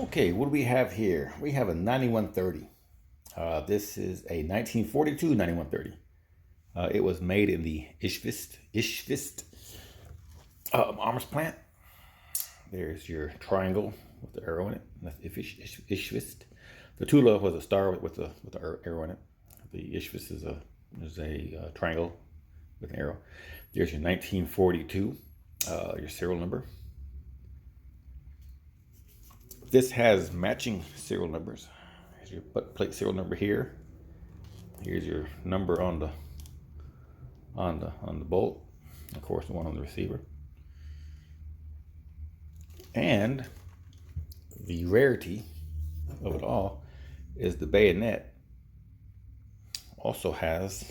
Okay, what do we have here? We have a 9130. This is a 1942 9130. It was made in the Ishvist arms plant. There's your triangle with the arrow in it. That's Ishvist. The Tula was a star with the arrow in it. The Ishvist is a triangle with an arrow. There's your 1942, your serial number. This has matching serial numbers. Here's your butt plate serial number here. Here's your number on the bolt. Of course, the one on the receiver. And the rarity of it all is the bayonet also has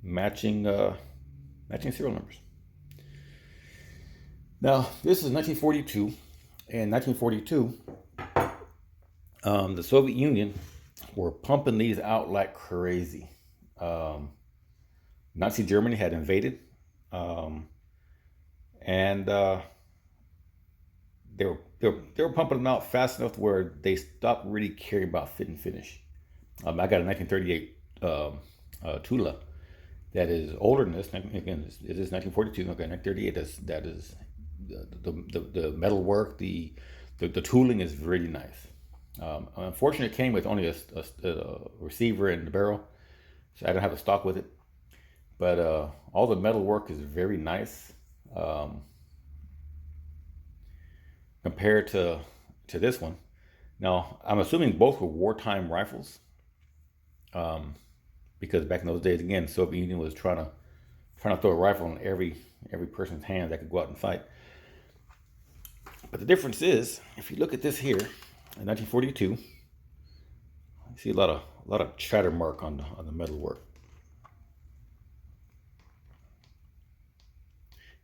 matching serial numbers. Now, this is 1942. In 1942, the Soviet Union were pumping these out like crazy. Nazi Germany had invaded, and they were pumping them out fast enough to where they stopped really caring about fit and finish. I got a 1938 Tula that is older than this. Again, it is 1942. Okay, 1938. That is the metal work, the tooling is really nice. Unfortunately, it came with only a receiver and the barrel, so I don't have a stock with it. But all the metal work is very nice compared to this one. Now, I'm assuming both were wartime rifles, because back in those days, again, the Soviet Union was trying to throw a rifle in every person's hand that could go out and fight. But the difference is, if you look at this here, in 1942, you see a lot of chatter mark on the metal work.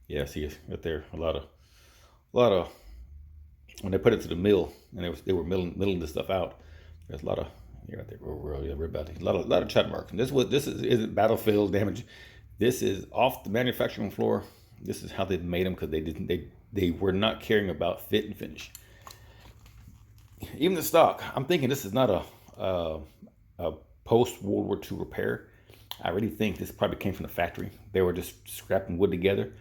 Yeah, see it right there. A lot of when they put it to the mill and they were milling this stuff out. There's a lot of right there. We're about a lot of chatter marks. And this isn't battlefield damage. This is off the manufacturing floor. This is how they made them, because they were not caring about fit and finish. Even the stock, I'm thinking this is not a post World War II repair. I really think this probably came from the factory. They were just scrapping wood together.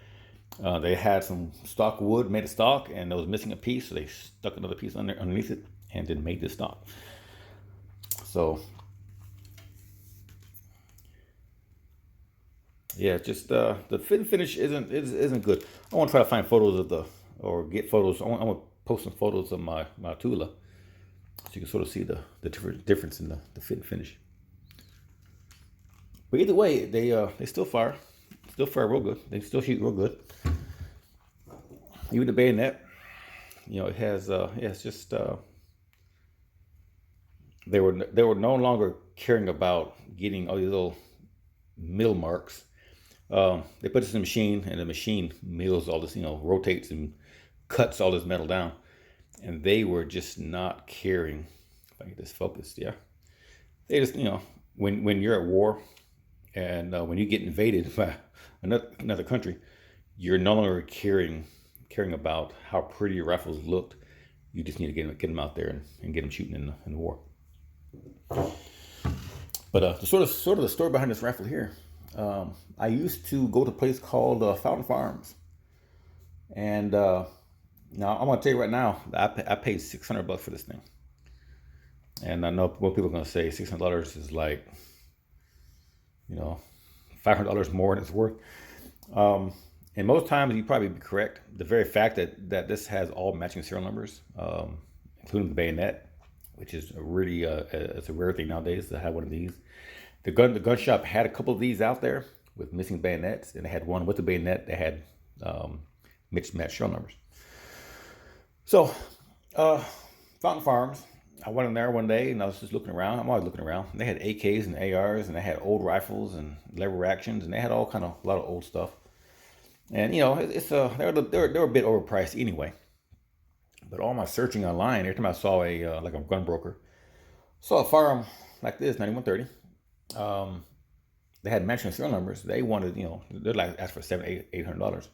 They had some stock wood made of stock, and it was missing a piece, so they stuck another piece underneath it and then made this stock. So yeah, just the fit and finish isn't good. I want to try to find photos of get photos. I want to post some photos of my Tula, so you can sort of see the difference in the fit and finish. But either way, they still fire real good. They still shoot real good. Even the bayonet, it has it's just they were no longer caring about getting all these little mill marks. They put this in the machine, and the machine mills all this, rotates and cuts all this metal down. And they were just not caring. If I get this focused, yeah. They just, when you're at war, and when you get invaded by another country, you're no longer caring about how pretty your rifles looked. You just need to get them out there and get them shooting in the war. But the sort of the story behind this rifle here. I used to go to a place called Fountain Farms, and now I'm gonna tell you right now, I paid $600 for this thing, and I know what people are gonna say. $600 is like, $500 more than it's worth. And most times you probably be correct. The very fact that this has all matching serial numbers, including the bayonet, which is really it's a rare thing nowadays to have one of these. The gun shop had a couple of these out there with missing bayonets, and they had one with the bayonet that had mixed match serial numbers. So, Fountain Farms, I went in there one day and I was just looking around. I'm always looking around. They had AKs and ARs, and they had old rifles and lever actions, and they had a lot of old stuff. And they're a bit overpriced anyway. But all my searching online, every time I saw a gun broker, saw a firearm like this, 9130. They had matching serial numbers. They wanted, they're like asked for $700, $800.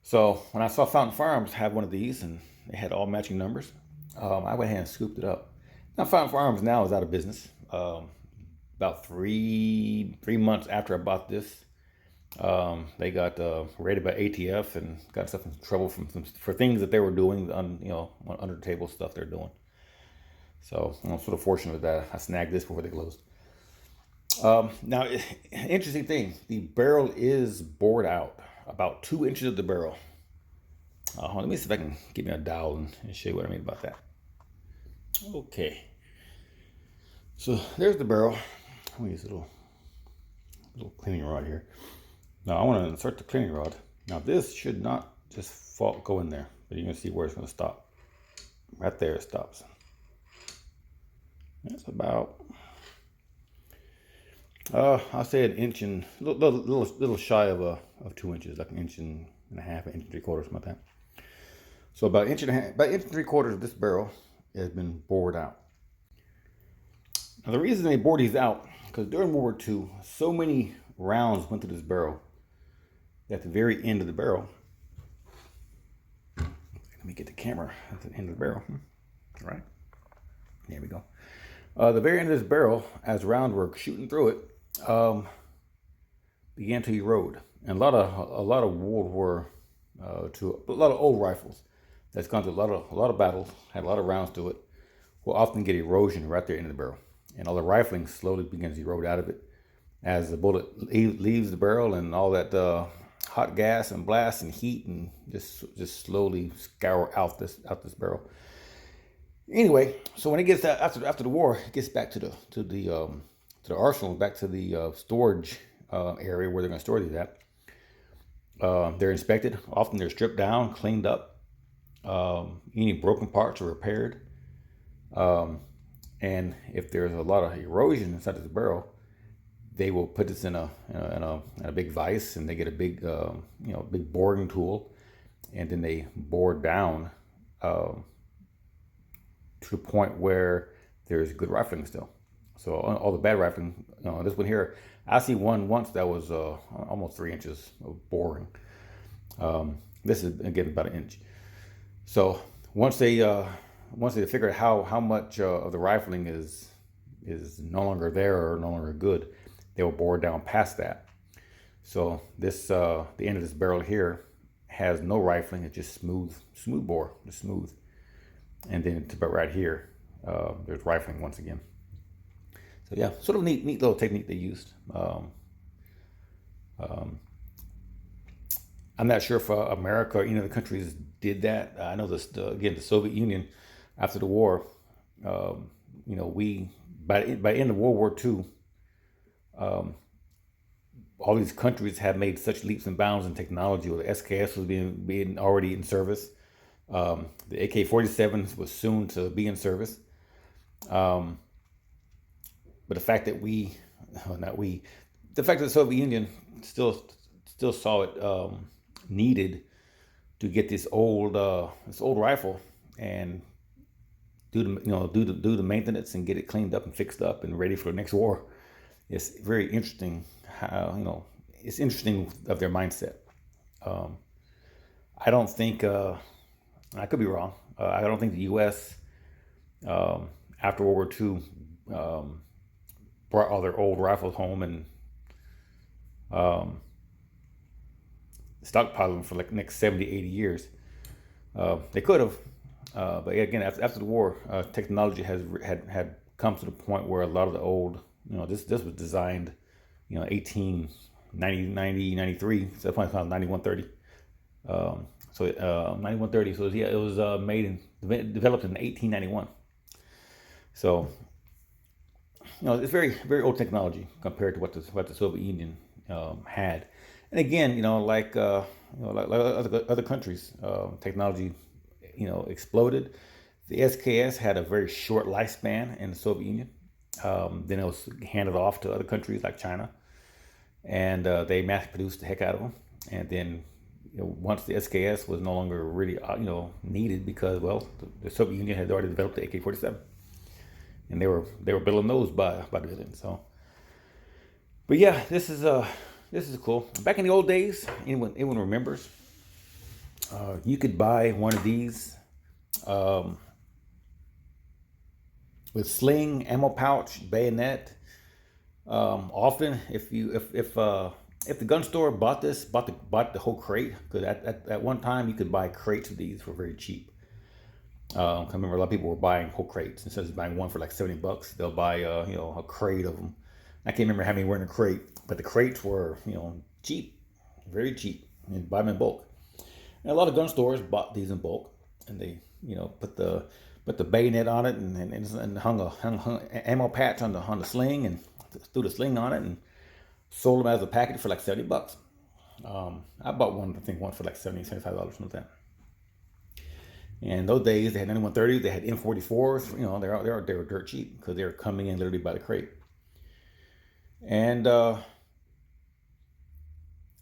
So when I saw Fountain Farms have one of these, and They had all matching numbers. I went ahead and scooped it up. Now, Fountain Farms now is out of business. About three months after I bought this, they got raided by ATF and got stuff in trouble for things that they were doing on under the table stuff they're doing. So I'm sort of fortunate that I snagged this before they closed. Now, interesting thing, the barrel is bored out, about 2 inches of the barrel. Let me see if I can give me a dowel and show you what I mean about that. Okay, so there's the barrel. I'm gonna use a little cleaning rod here. Now I want to insert the cleaning rod. Now this should not just go in there, but you're gonna see where it's gonna stop. Right there it stops. That's about, I'll say an inch and little shy of 2 inches, like an inch and a half, an inch and 3/4, something like that. So about an inch and a half, about an inch and 3/4 of this barrel has been bored out. Now the reason they bored these out, because during World War II, so many rounds went through this barrel that at the very end of the barrel, let me get the camera at the end of the barrel. All right, there we go. The very end of this barrel, as rounds were shooting through it, began to erode, and a lot of World War II, a lot of old rifles that's gone through a lot of battles, had a lot of rounds to it, will often get erosion right there in the barrel, and all the rifling slowly begins to erode out of it as the bullet leaves the barrel, and all that hot gas and blast and heat and just slowly scour out this barrel. Anyway, so when it gets after the war, it gets back to the arsenal, back to the storage area where they're going to store these at. They're inspected. Often they're stripped down, cleaned up. Any broken parts are repaired. And if there's a lot of erosion inside this barrel, they will put this in a big vise, and they get a big big boring tool, and then they bore down to the point where there's good rifling still. So all the bad rifling, this one here, I see one once that was almost 3 inches of boring. This is again about an inch. So once they figure out how much of the rifling is no longer there or no longer good, they will bore down past that. So this the end of this barrel here has no rifling. It's just smooth bore, just smooth. And then it's about right here, there's rifling once again. So yeah, sort of neat little technique they used. I'm not sure if America or any other countries did that. I know again, the Soviet Union, after the war, we by the end of World War II, all these countries have made such leaps and bounds in technology. Where the SKS was being already in service. The AK-47s was soon to be in service. But the fact that the fact that the Soviet Union still saw it needed to get this old rifle and do the maintenance and get it cleaned up and fixed up and ready for the next war. It's very interesting how it's interesting of their mindset. I don't think. I could be wrong. I don't think the U.S. After World War II brought all their old rifles home and stockpiled them for like the next 70, 80 years. They could have, but again, after the war, technology had come to the point where a lot of the old, this was designed, 1890, 90, 93, so that's why it's called 9130. So 9130. So it was developed in 1891. So it's very very old technology compared to what the Soviet Union had. And again, like other countries, technology exploded. The SKS had a very short lifespan in the Soviet Union. Then it was handed off to other countries like China, and they mass produced the heck out of them. And then once the SKS was no longer really needed because the Soviet Union had already developed the AK-47, and they were building those by the millions. So, but yeah, this is cool. Back in the old days, anyone remembers, you could buy one of these Um, with sling, ammo pouch, bayonet. Often, if the gun store bought the whole crate, because at one time you could buy crates of these for very cheap. I remember a lot of people were buying whole crates instead of buying one for like $70. They'll buy a crate of them. I can't remember how many were in a crate, but the crates were cheap, very cheap, and buy them in bulk. And a lot of gun stores bought these in bulk, and they put the bayonet on it and hung ammo patch on the sling and threw the sling on it and sold them as a package for like $70. I bought one, I think one for like $75, something like that. And those days they had 9130s, they had M44s. They were dirt cheap because they were coming in literally by the crate. And a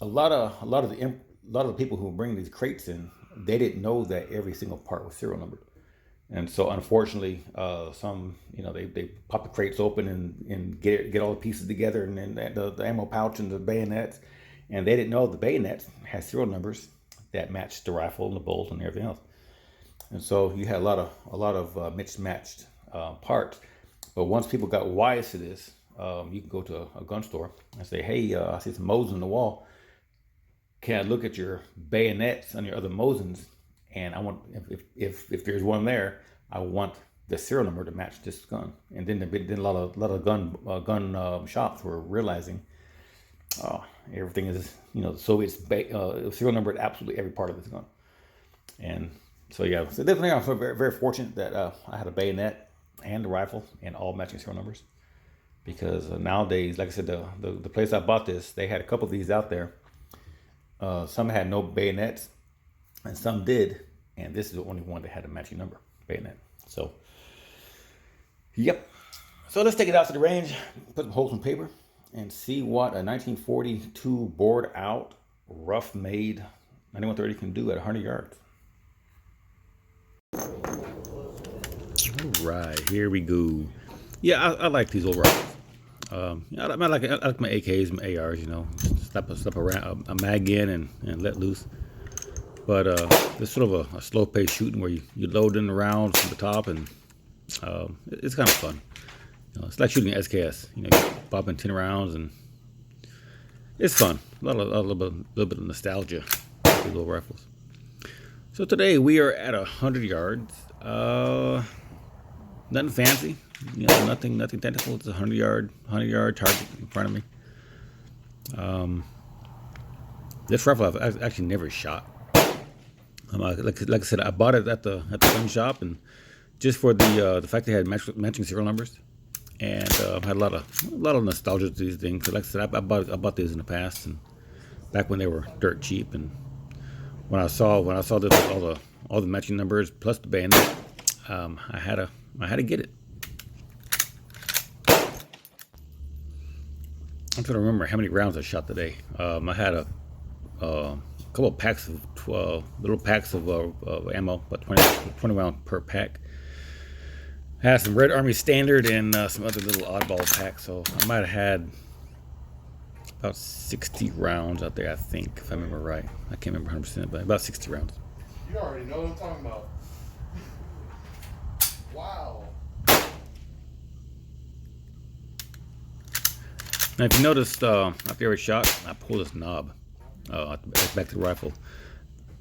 lot of the people who bring these crates in, they didn't know that every single part was serial numbered. And so, unfortunately, some they pop the crates open and get all the pieces together, and then the ammo pouch and the bayonets, and they didn't know the bayonets had serial numbers that matched the rifle and the bolt and everything else. And so you had a lot of mismatched parts. But once people got wise to this, you can go to a gun store and say, "Hey, I see some Mosins on the wall. Can I look at your bayonets on your other Mosins? And I want, if there's one there, I want the serial number to match this gun." And then a lot of gun shops were realizing everything is the Soviets serial numbered absolutely every part of this gun. And so yeah, so definitely I'm very, very fortunate that I had a bayonet and the rifle and all matching serial numbers, because nowadays, like I said, the place I bought this, they had a couple of these out there. Some had no bayonets, and some did, and this is the only one that had a matching number bayonet. So, yep. So let's take it out to the range, put some holes in paper, and see what a 1942 bored out, rough made 9130 can do at 100 yards. All right, here we go. Yeah, I like these old rifles. I like my AKs, my ARs. Slap a mag in and let loose. But it's sort of a slow pace shooting where you load in the rounds from the top, and it's kind of fun. It's like shooting an SKS. You pop in 10 rounds, and it's fun. A little bit of nostalgia with these old rifles. So today we are at 100 yards. Nothing fancy. Nothing technical. It's a 100 yard target in front of me. This rifle I've actually never shot. Like I said, I bought it at the gun shop, and just for the fact they had matching serial numbers, and I've had a lot of nostalgia to these things. So like I said, I bought these in the past, and back when they were dirt cheap. And when I saw this all the matching numbers plus the bayonet, I had to get it. I'm trying to remember how many rounds I shot today. I had a couple of packs of 12 little packs of ammo, about 20 rounds per pack. I had some Red Army Standard and some other little oddball packs, so I might have had about 60 rounds out there, I think, if I remember right. I can't remember 100%, but about 60 rounds. You already know what I'm talking about. Wow. Now, if you noticed, after every shot, I pull this knob back to the rifle.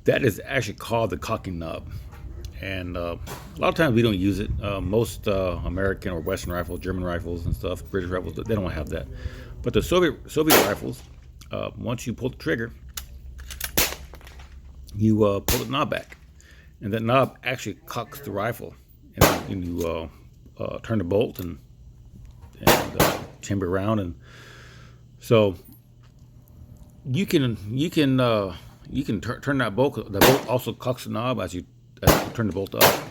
That is actually called the cocking knob. And a lot of times we don't use it. Most American or Western rifles, German rifles and stuff, British rifles, they don't have that. But the Soviet rifles, once you pull the trigger, you pull the knob back. And that knob actually cocks the rifle. And you turn the bolt and chamber around, and so you can turn that bolt. The bolt also cocks the knob as you turn the bolt up,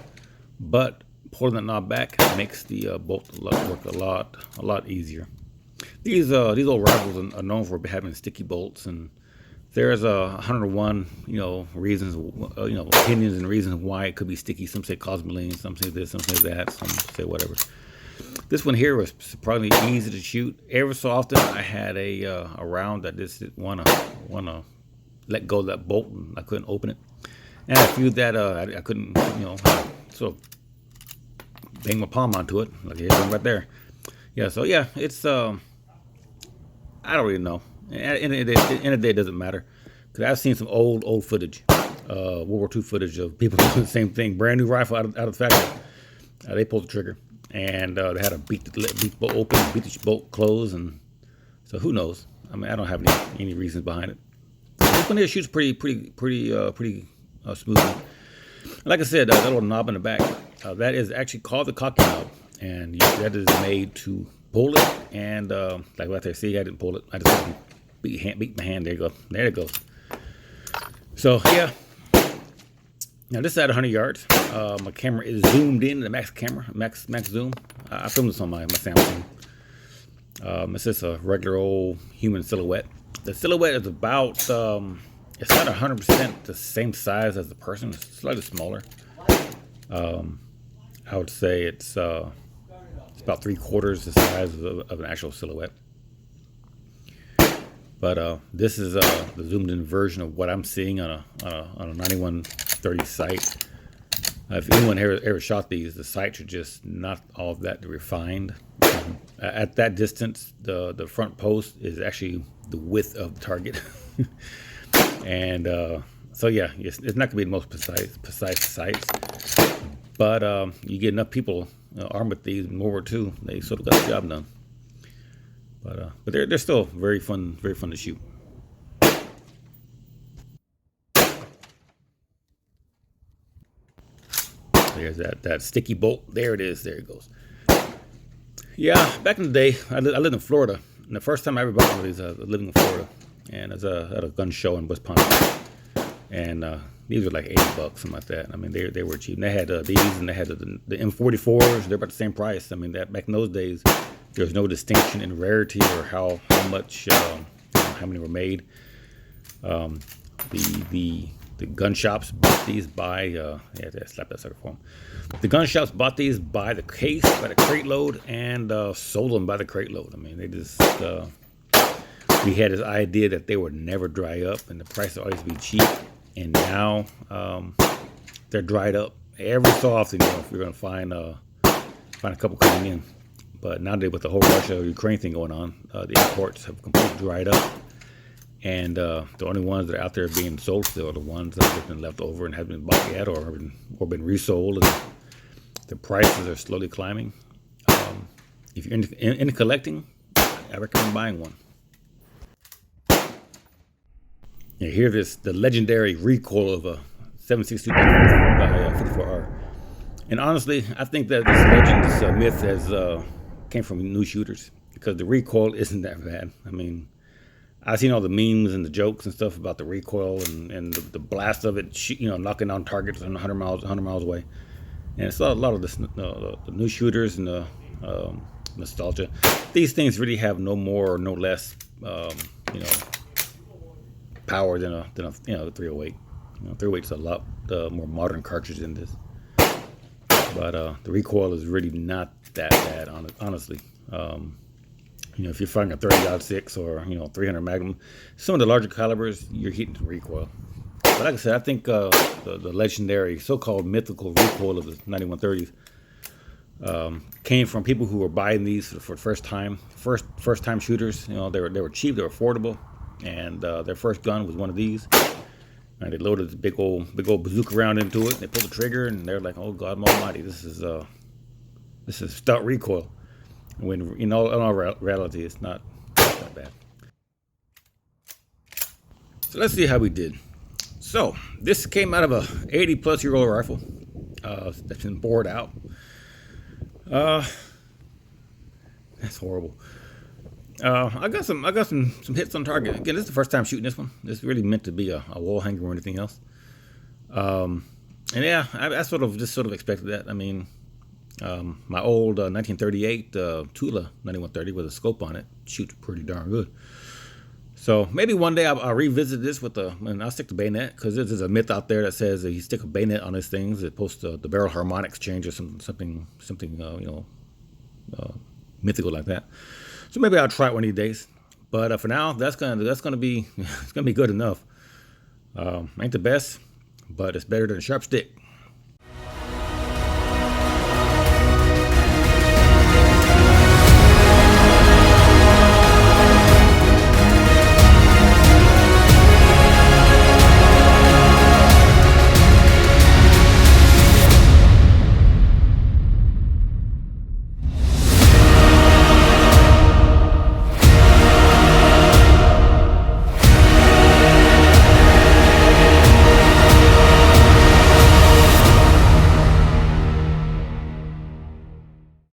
but pulling that knob back makes the bolt work a lot easier. These old rifles are known for having sticky bolts, and there's 101 reasons, opinions and reasons why it could be sticky. Some say cosmoline, some say this, some say that, some say whatever. This one here was surprisingly easy to shoot. Every so often I had a round that just didn't want to let go of that bolt, and I couldn't open it. And a few that I couldn't, sort of bang my palm onto it, like here's one right there. Yeah, so yeah, it's I don't really know. And at the end of the day, it doesn't matter because I've seen some old footage, World War II footage of people doing the same thing. Brand new rifle out of the factory. They pulled the trigger and they had to beat the bolt open, beat the bolt closed, and so who knows? I mean, I don't have any reasons behind it. This one here shoots pretty smoothly. Like I said, that little knob in the back, that is actually called the cocky knob, and that is made to pull it. And like right there, see, I didn't pull it. I just beat my hand. There you go. There it goes. So yeah. Now this is at 100 yards. My camera is zoomed in, the max camera, max zoom. I filmed this on my Samsung. It's just a regular old human silhouette. The silhouette is about, it's not 100% the same size as the person. It's slightly smaller. I would say it's about 3/4 the size of an actual silhouette. But this is the zoomed in version of what I'm seeing on a 9130 sight. If anyone ever shot these, the sights are just not all that refined. At that distance, the front post is actually the width of the target. And so yeah, it's not gonna be the most precise sights. But you get enough people armed with these in World War II, they sort of got the job done. But they're still very fun to shoot. There's that sticky bolt. There it is. There it goes. Yeah, back in the day, I lived in Florida, and the first time I ever bought one of these, I was living in Florida, and I was at a gun show in West Palm Beach, and these were like $80, something like that. I mean, they were cheap. And they had these, and they had the M44s. They're about the same price. I mean, that back in those days, there was no distinction in rarity or how much, how many were made. The gun shops bought these by, slap that sucker for them. The gun shops bought these by the case, by the crate load, and sold them by the crate load. I mean, they just, we had this idea that they would never dry up and the price would always be cheap. And now they're dried up. Every so often, if you're going to find a couple coming in. But nowadays, with the whole Russia-Ukraine thing going on, the imports have completely dried up. And the only ones that are out there being sold still are the ones that have been left over and haven't been bought yet or been resold. And the prices are slowly climbing. If you're into collecting, I recommend buying one. You hear the legendary recoil of a 7.62 by 54R. And honestly, I think that this legend, this myth has came from new shooters because the recoil isn't that bad. I mean, I've seen all the memes and the jokes and stuff about the recoil and the blast of it, knocking down targets 100 miles away. And it's a lot of this, the new shooters and the nostalgia. These things really have no more or no less, power than a 308. 308 is a lot more modern cartridge than this. But the recoil is really not that bad, honestly. If you're firing a 30-06 or 300 Magnum, some of the larger calibers, you're hitting the recoil. But like I said, I think the legendary, so-called mythical recoil of the 9130s came from people who were buying these for the first time shooters. They were cheap, they were affordable, and their first gun was one of these. And they loaded the big old bazooka round into it. They pulled the trigger, and they're like, "Oh God Almighty, this is stout recoil." When in all reality, it's not that bad. So let's see how we did. So this came out of a 80-plus-year-old rifle that's been bored out. That's horrible. I got some hits on target. Again, this is the first time shooting this one. This is really meant to be a wall hanger or anything else. And yeah, I sort of expected that. I mean, my old 1938 Tula 9130 with a scope on it shoots pretty darn good. So maybe one day I'll revisit this and I'll stick to bayonet, because there's a myth out there that says that you stick a bayonet on these things, it's supposed to the barrel harmonics change or something mythical like that. So maybe I'll try it one of these days. But for now, that's gonna be it's gonna be good enough. Ain't the best, but it's better than a sharp stick.